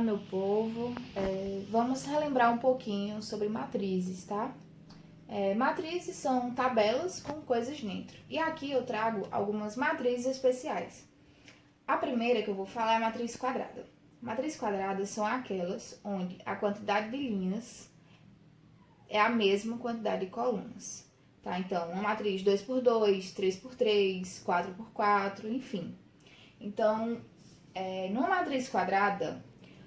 Meu povo, vamos relembrar um pouquinho sobre matrizes, tá? Matrizes são tabelas com coisas dentro. E aqui eu trago algumas matrizes especiais. A primeira que eu vou falar é a matriz quadrada. Matrizes quadradas são aquelas onde a quantidade de linhas é a mesma quantidade de colunas, tá? Então, uma matriz 2x2, 3x3, 4x4, enfim. Então, numa matriz quadrada,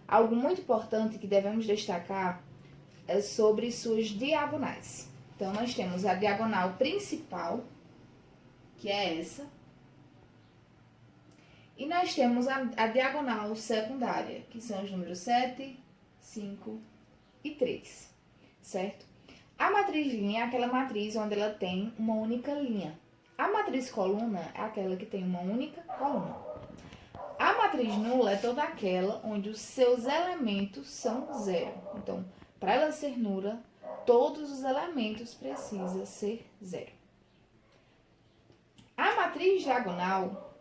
algo muito importante que devemos destacar é sobre suas diagonais. Então, nós temos a diagonal principal, que é essa, e nós temos a diagonal secundária, que são os números 7, 5 e 3, certo? A matriz linha é aquela matriz onde ela tem uma única linha. A matriz coluna é aquela que tem uma única coluna. A matriz nula é toda aquela onde os seus elementos são zero. Então, para ela ser nula, todos os elementos precisam ser zero. A matriz diagonal,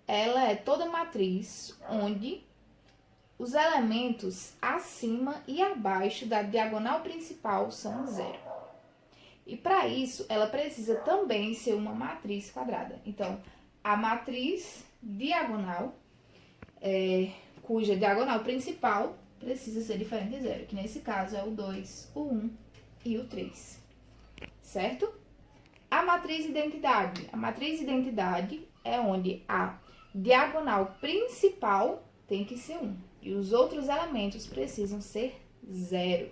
ela é toda matriz onde os elementos acima e abaixo da diagonal principal são zero. E para isso, ela precisa também ser uma matriz quadrada. Então, a matriz diagonal, cuja diagonal principal precisa ser diferente de zero, que nesse caso é o 2, o 1 e o 3, certo? A matriz identidade. A matriz identidade é onde a diagonal principal tem que ser 1 e os outros elementos precisam ser zero,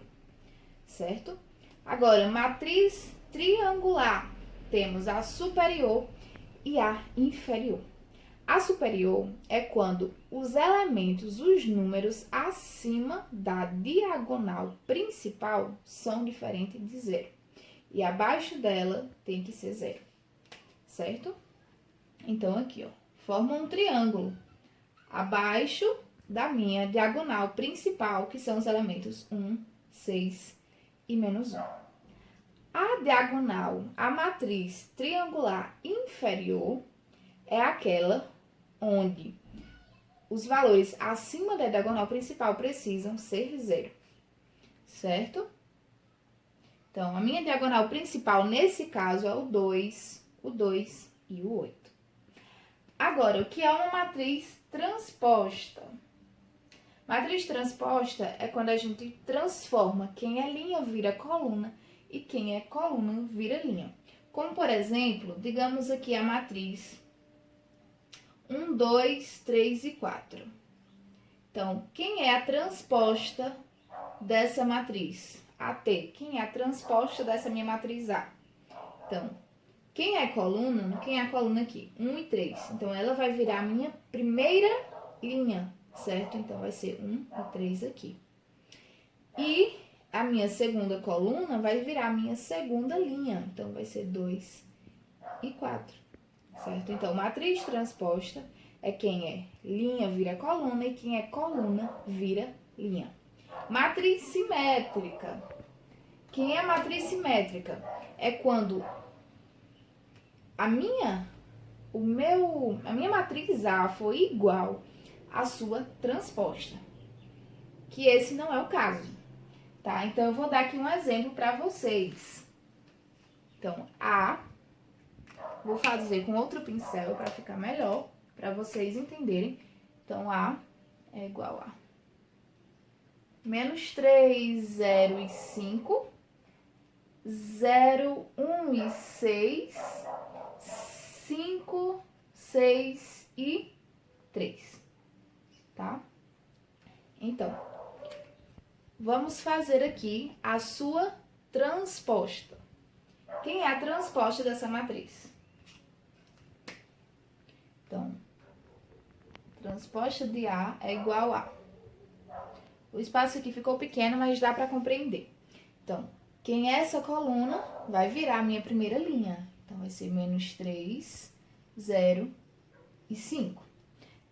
certo? Agora, matriz triangular. Temos a superior e a inferior. A superior é quando os elementos, os números acima da diagonal principal são diferentes de zero. E abaixo dela tem que ser zero, certo? Então, aqui, ó, forma um triângulo. Abaixo da minha diagonal principal, que são os elementos 1, 6 e menos 1. A diagonal, a matriz triangular inferior, é aquela onde os valores acima da diagonal principal precisam ser zero, certo? Então, a minha diagonal principal, nesse caso, é o 2 e o 8. Agora, o que é uma matriz transposta? Matriz transposta é quando a gente transforma quem é linha vira coluna e quem é coluna vira linha. Como, por exemplo, digamos aqui a matriz 1, 2, 3 e 4. Então, quem é a transposta dessa matriz? A T. Quem é a transposta dessa minha matriz A? Então, quem é a coluna aqui? 1 e 3. Então, ela vai virar a minha primeira linha, certo? Então, vai ser 1 e 3 aqui. E a minha segunda coluna vai virar a minha segunda linha. Então, vai ser 2 e 4, certo? Então, matriz transposta é quem é linha vira coluna e quem é coluna vira linha. Matriz simétrica. Quem é a matriz simétrica? É quando a minha matriz A for igual à sua transposta. Que esse não é o caso, tá? Então, eu vou dar aqui um exemplo para vocês. Então, A, vou fazer com outro pincel para ficar melhor, para vocês entenderem. Então, A é igual a menos 3, 0 e 5, 0, 1 e 6, 5, 6 e 3, tá? Então, vamos fazer aqui a sua transposta. Quem é a transposta dessa matriz? Então, transposta de A é igual a... O espaço aqui ficou pequeno, mas dá para compreender. Então, quem é essa coluna vai virar a minha primeira linha. Então, vai ser menos 3, 0 e 5.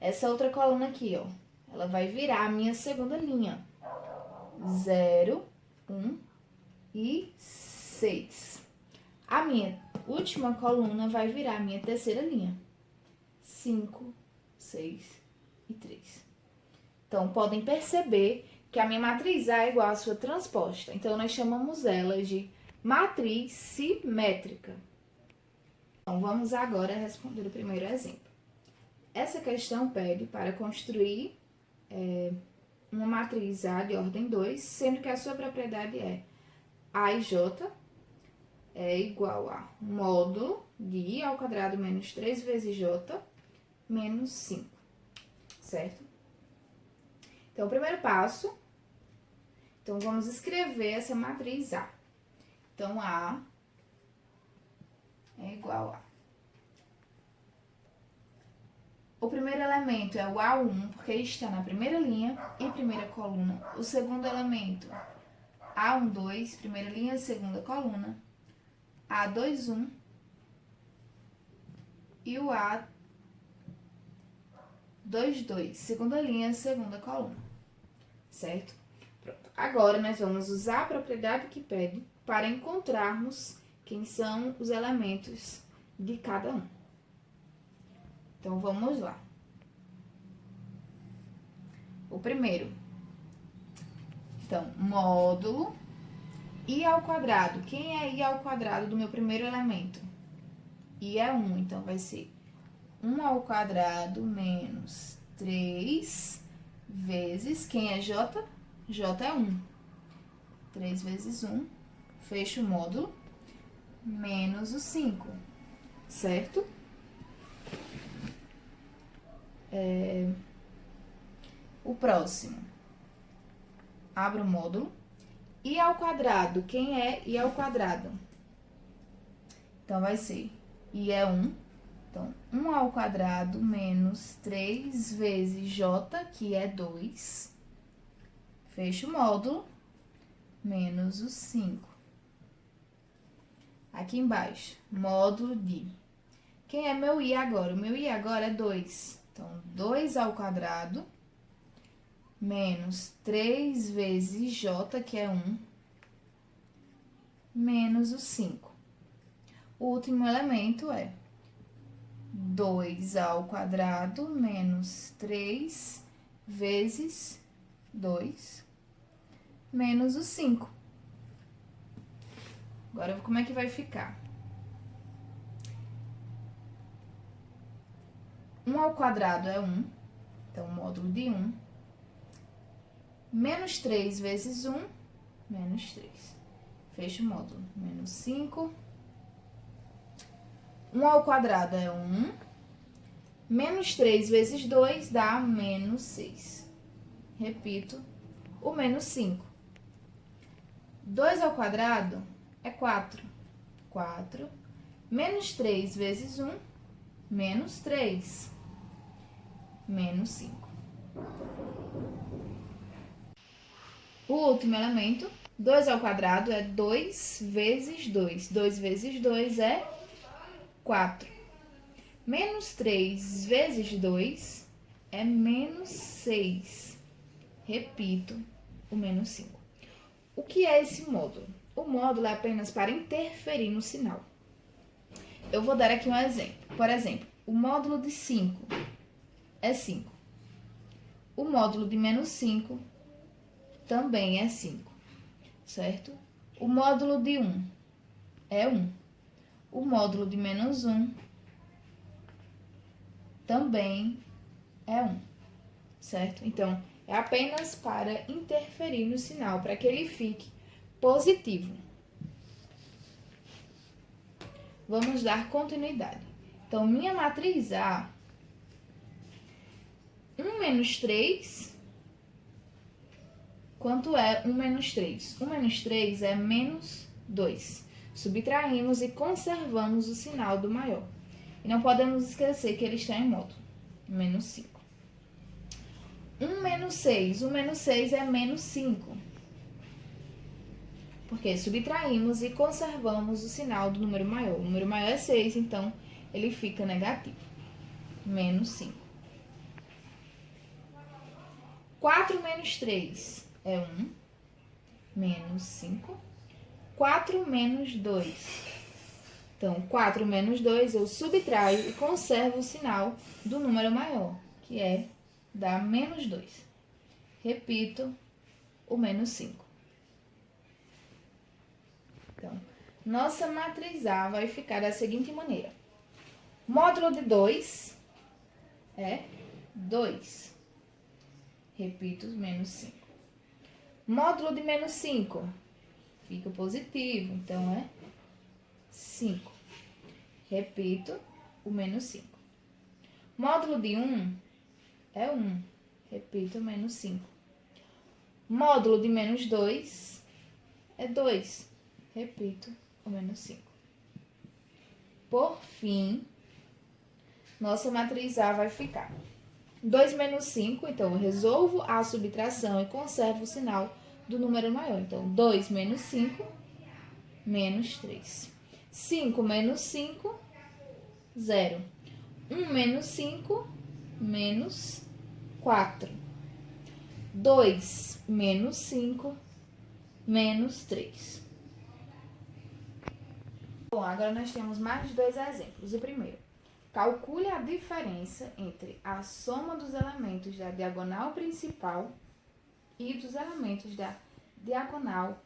Essa outra coluna aqui, ó, ela vai virar a minha segunda linha. 0, 1 e 6. A minha última coluna vai virar a minha terceira linha. 5, 6 e 3. Então, podem perceber que a minha matriz A é igual à sua transposta. Então, nós chamamos ela de matriz simétrica. Então, vamos agora responder o primeiro exemplo. Essa questão pede para construir uma matriz A de ordem 2, sendo que a sua propriedade é A e J é igual a módulo de I ao quadrado menos 3 vezes J menos 5, certo? Então, o primeiro passo, então vamos escrever essa matriz A. Então, A é igual a... O primeiro elemento é o A1, porque está na primeira linha e primeira coluna. O segundo elemento, A12, primeira linha, segunda coluna. A21 e o A22, segunda linha, segunda coluna, certo? Pronto. Agora, nós vamos usar a propriedade que pede para encontrarmos quem são os elementos de cada um. Então, vamos lá. O primeiro. Então, módulo I ao quadrado. Quem é I ao quadrado do meu primeiro elemento? I é 1, então vai ser 1 ao quadrado menos 3 vezes... Quem é J? J é 1. 3 vezes 1, fecha o módulo, menos o 5, certo? O próximo. Abro o módulo. I ao quadrado. Quem é I ao quadrado? Então, vai ser I é 1. Então, 1 ao quadrado menos 3 vezes J, que é 2. Fecho o módulo, menos o 5. Aqui embaixo, módulo de... Quem é meu I agora? O meu I agora é 2. Então, 2 ao quadrado menos 3 vezes J, que é 1, menos o 5. O último elemento é 2 ao quadrado menos 3 vezes 2, menos o 5. Agora, como é que vai ficar? 1 ao quadrado é 1, então, módulo de 1. Menos 3 vezes 1, menos 3. Fecha o módulo, menos 5. 1 ao quadrado é 1. Menos 3 vezes 2 dá menos 6. Repito, o menos 5. 2 ao quadrado é 4. 4. Menos 3 vezes 1, menos 3. Menos 5. O último elemento, 2 ao quadrado é 2 vezes 2. 2 vezes 2 é 4. Menos 3 vezes 2 é menos 6. Repito, o menos 5. O que é esse módulo? O módulo é apenas para interferir no sinal. Eu vou dar aqui um exemplo. Por exemplo, o módulo de 5 é 5. O módulo de menos 5 também é 5, certo? O módulo de 1 é 1. O módulo de menos 1 também é 1, certo? Então, é apenas para interferir no sinal, para que ele fique positivo. Vamos dar continuidade. Então, minha matriz A, 1 menos 3... Quanto é 1 menos 3? 1 menos 3 é menos 2. Subtraímos e conservamos o sinal do maior. E não podemos esquecer que ele está em módulo. Menos 5. 1 menos 6. 1 menos 6 é menos 5. Porque subtraímos e conservamos o sinal do número maior. O número maior é 6, então ele fica negativo. Menos 5. 4 menos 3 é 1, menos 5. 4 menos 2. Então, 4 menos 2 eu subtraio e conservo o sinal do número maior, que é dar menos 2. repito, o menos 5. Então, nossa matriz A vai ficar da seguinte maneira. Módulo de 2 é 2. Repito, menos 5. Módulo de menos 5 fica positivo, então é 5. Repito, o menos 5. Módulo de 1 é 1. Repito, menos 5. Módulo de menos 2 é 2. Repito, o menos 5. Por fim, nossa matriz A vai ficar 2 menos 5, então eu resolvo a subtração e conservo o sinal do número maior. Então, 2 menos 5, menos 3. 5 menos 5, 0. 1 menos 5, menos 4. 2 menos 5, menos 3. Bom, agora nós temos mais 2 exemplos. O primeiro, calcule a diferença entre a soma dos elementos da diagonal principal e dos elementos da diagonal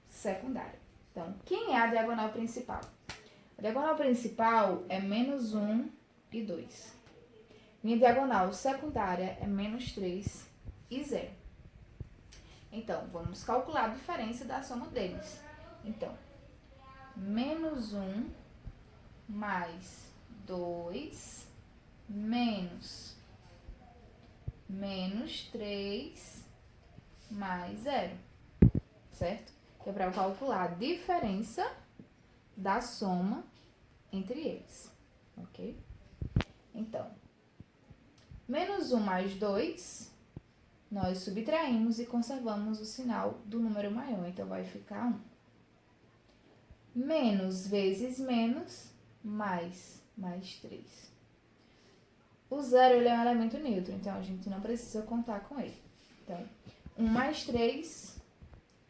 secundária. Então, quem é a diagonal principal? A diagonal principal é menos 1 e 2. Minha diagonal secundária é menos 3 e 0. Então, vamos calcular a diferença da soma deles. Então, menos 1 mais 2 menos 3 mais 0, certo? Que é para eu calcular a diferença da soma entre eles, ok? Então, menos 1 mais 2, nós subtraímos e conservamos o sinal do número maior, então vai ficar 1. Menos vezes menos, mais 3. O 0, ele é um elemento neutro, então a gente não precisa contar com ele. Então, 1 mais 3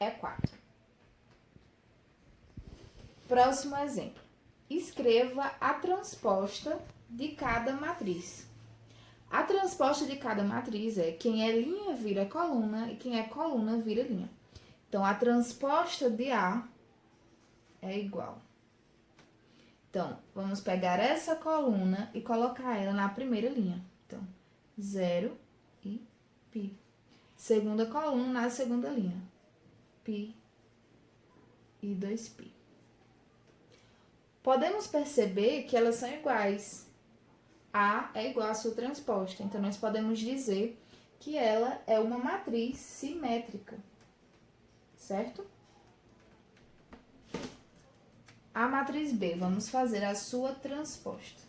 é 4. Próximo exemplo. Escreva a transposta de cada matriz. A transposta de cada matriz é quem é linha vira coluna e quem é coluna vira linha. Então, a transposta de A é igual. Então, vamos pegar essa coluna e colocar ela na primeira linha. Então, 0 e π. Segunda coluna na segunda linha. π e 2π. Podemos perceber que elas são iguais. A é igual à sua transposta. Então, nós podemos dizer que ela é uma matriz simétrica. Certo? A matriz B, vamos fazer a sua transposta.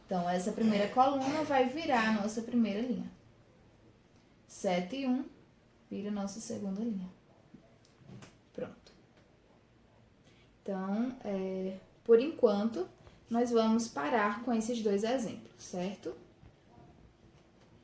Então, essa primeira coluna vai virar a nossa primeira linha. 7 e 1 vira a nossa segunda linha. Pronto. Então, por enquanto, nós vamos parar com esses 2 exemplos, certo?